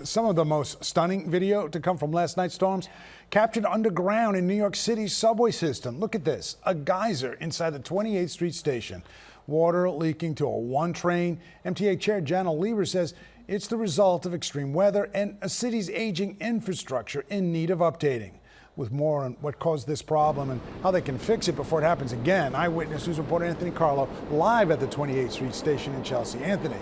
Some of the most stunning video to come from last night's storms captured underground in New York City's subway system. Look at this, a geyser inside the 28th Street station. Water leaking to a one train. MTA Chair Janelle Lieber says it's the result of extreme weather and a city's aging infrastructure in need of updating. With more on what caused this problem and how they can fix it before it happens again, Eyewitness News reporter Anthony Carlo live at the 28th Street station in Chelsea. Anthony.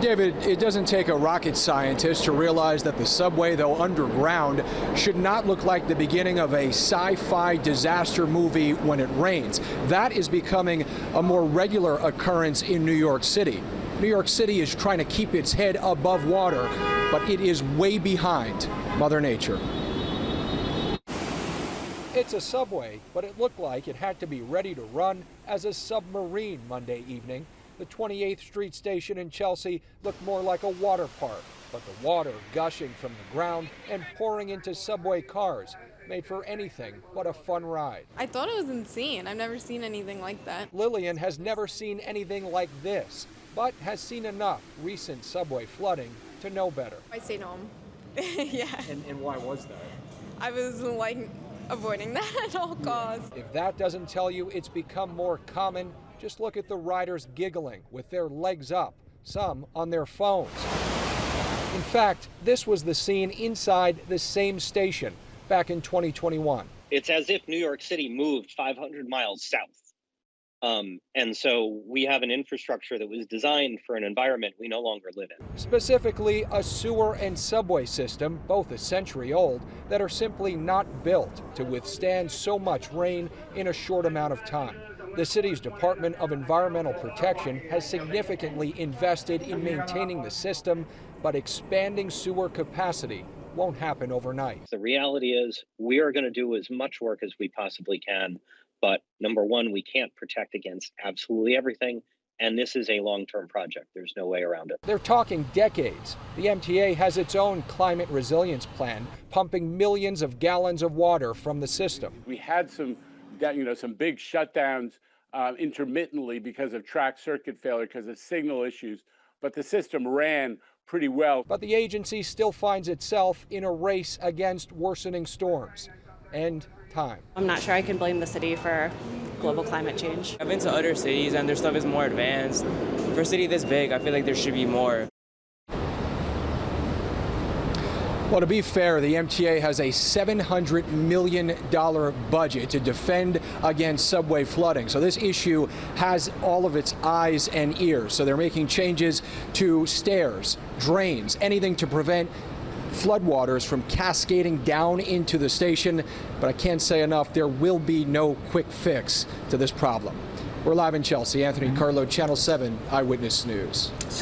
David, it doesn't take a rocket scientist to realize that the subway, though underground, should not look like the beginning of a sci-fi disaster movie when it rains. That is becoming a more regular occurrence in New York City. New York City is trying to keep its head above water, but it is way behind Mother Nature. It's a subway, but it looked like it had to be ready to run as a submarine Monday evening. The 28th Street station in Chelsea looked more like a water park, but the water gushing from the ground and pouring into subway cars made for anything but a fun ride. I thought it was insane. I've never seen anything like that. Lillian has never seen anything like this, but has seen enough recent subway flooding to know better. I stayed home. Yeah. And why was that? I was like avoiding that at all costs. If that doesn't tell you it's become more common, just look at the riders giggling with their legs up, some on their phones. In fact, this was the scene inside the same station back in 2021. It's as if New York City moved 500 miles south. And so we have an infrastructure that was designed for an environment we no longer live in. Specifically, a sewer and subway system, both a century old, that are simply not built to withstand so much rain in a short amount of time. The city's Department of Environmental Protection has significantly invested in maintaining the system, but expanding sewer capacity won't happen overnight. The reality is we are going to do as much work as we possibly can. But number one, we can't protect against absolutely everything. And this is a long-term project. There's no way around it. They're talking decades. The MTA has its own climate resilience plan, pumping millions of gallons of water from the system. We had some big shutdowns intermittently because of track circuit failure, because of signal issues, but the system ran pretty well. But the agency still finds itself in a race against worsening storms and time. I'm not sure I can blame the city for global climate change. I've been to other cities and their stuff is more advanced. For a city this big, I feel like there should be more. Well, to be fair, the MTA has a $700 million budget to defend against subway flooding. So this issue has all of its eyes and ears. So they're making changes to stairs, drains, anything to prevent floodwaters from cascading down into the station. But I can't say enough, there will be no quick fix to this problem. We're live in Chelsea. Anthony Carlo, Channel 7 Eyewitness News.